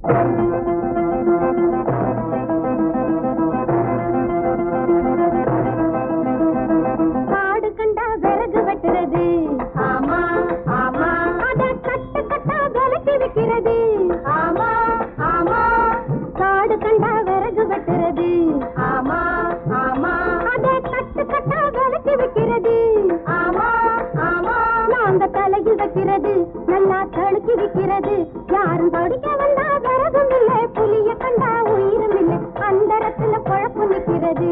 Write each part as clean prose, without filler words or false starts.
காடு கண்டா விறகு வெட்டுறது, ஆமா ஆமா. அத கட்டு கட்டா விலக்கி வைக்கிறது, ஆமா ஆமா. காடு கண்டா விறகு வெட்டுறது, ஆமா ஆமா. அத கட்டு கட்டா விலக்கி வைக்கிறது, ஆமா ஆமா. நாங்க தலையில் வைக்கிறது, நல்லா தடுக்கி வைக்கிறது. யாரும் படிக்க வந்தா விறகும் இல்லை, புலிய கண்டா உயிரும் இல்லை. அந்தரத்துல குழப்பு நிற்கிறது,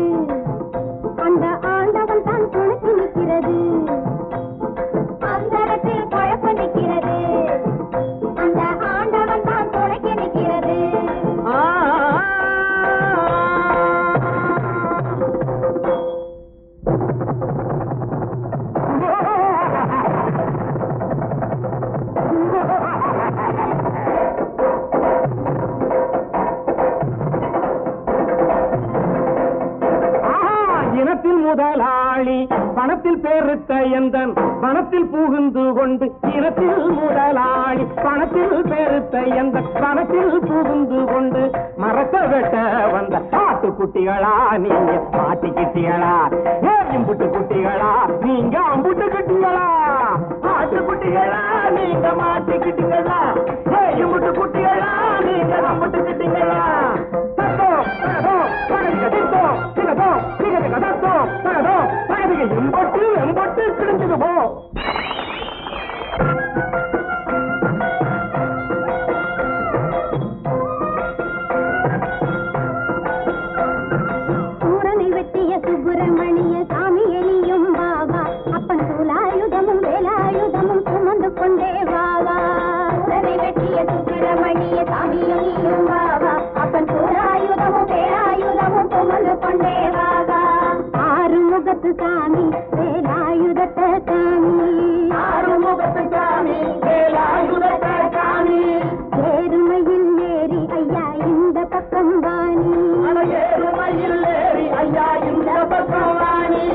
அந்த ஆண்டவன் தான் துணைக்கு நிற்கிறது. அந்தரத்தில் குழப்பு நிற்கிறது, அந்த ஆண்டவன் தான் துணைக்கு நிற்கிறது. இனத்தில் முதலாளி பணத்தில் பேருத்த எந்தன் பணத்தில் புகுந்து கொண்டு, இனத்தில் முதலாளி பணத்தில் பேருத்த எந்தன் பணத்தில் புகுந்து கொண்டு, மரத்த வெட்ட வந்த ஆட்டுக்குட்டிகளா நீங்க மாட்டிக்கிட்டிகளா? இம்புட்டு குட்டிகளா நீங்க அம்புட்டு குட்டிகளா? ஆட்டுக்குட்டிகளா நீங்க மாட்டிக்கிட்டீங்களா? இம்புட்டு குட்டிகளா நீங்க அம்புட்டு கிட்டீங்களா? எம்பட்டு எம்பட்டு கிழிஞ்சது போ. சூரனை வெட்டிய சுப்பிரமணிய சாமி எலியும் வாவா, அப்பன் சூலாயுதமும் வேலாயுதமும் சுமந்து கொண்டே வாவா. சூரனை வெட்டிய சுப்பிரமணிய சாமி எலியும் வாவா, அப்பன் சூலாயுதமும் வேலாயுதமும் சுமந்து கொண்டே வாவா. ஆறுமுகத்து சாமி வேலாயுதத்த சாமி, ஆறுமுகத்து சாமி வேலாயுதத்த சாமி. ஏறுமையில் ஏறி ஐயா இந்த பக்கம் வாணி, ஏறுமையில் ஏறி ஐயா இந்த பக்கம் வாணி.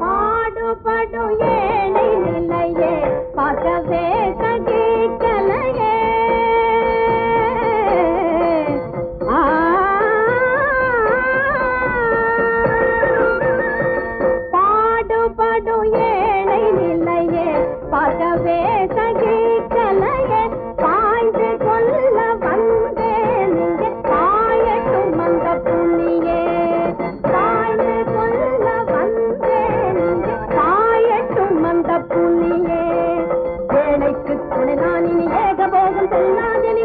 பாடுபடும் ஏழை நிலையே பார்க்கவே சகிக்கலையே. பாடுபடும் ஏழை நிலையே பார்க்கவே சகிக்கலையே. பாய்ந்து கொள்ள வந்தேன் இங்கே பாயட்டும் அந்த புள்ளியே. பாய்ந்து கொள்ள வந்தேன் இங்கே பாயட்டும் அந்த புள்ளியே. ஏழைக்கு துணை நான் இனி ஏகபோகம் செல்லாதினி,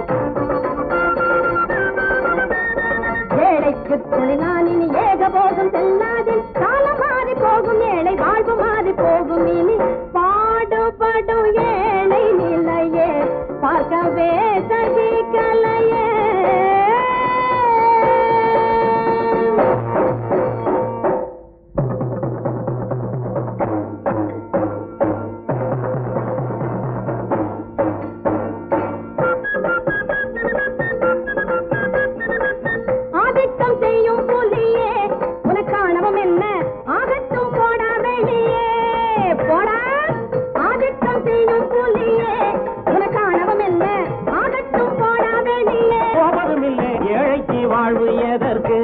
ஏழைக்கு துணை நான் இனி ஏகபோகம் செல்லாதின். காலம் மாறி போகும், ஏழை வாழ்வு மாறி போகும் இனி. பாடுபடும் ஏழை நிலையே பார்க்கவே சகிக்கலையே. ஆதிக்கம் செய்யும் புலியே உனக்கானவம் என்ன? ஆகட்டும் போடா வெளியே, போடா. ஆதிக்கம் செய்யும் புலியே உனக்கானவம் என்ன? ஆகட்டும் போடா வெளியே. போவதும் இல்லை ஏழைக்கு வாழ்வு எதற்கு?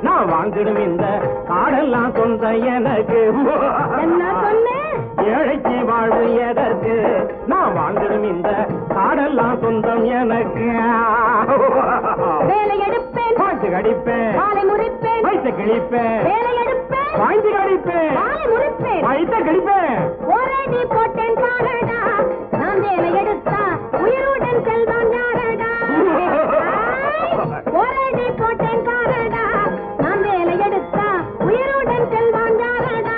நான் வாழ்ந்திடும் இந்த காடெல்லாம் சொந்த எனக்கு. என்ன சொன்னேன்? ஏழைக்கு வாழ்வு எதற்கு? நான் வாழ்ந்திடும் இந்த காடெல்லாம் சொந்தம் எனக்கு. வேலை எடுப்பேன், பாய்ச்சி கடிப்பேன், காலை முறிப்பேன், வயிற்ற கிழிப்பேன். வேலை எடுப்பேன், பாய்ச்சி கடிப்பேன், காலை முறிப்பேன், வயிற்ற கிழிப்பேன். போராடி போட்டேன் பாரடா. நான் வேலை எடுத்தா உயிருடன் செல்வான் யாரடா? போராடி போட்டேன் பாரடா. நான் வேலை எடுத்தா உயிருடன் செல்வான் யாரடா?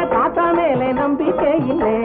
காத்தா மேலே நம்பிக்கை இல்லை.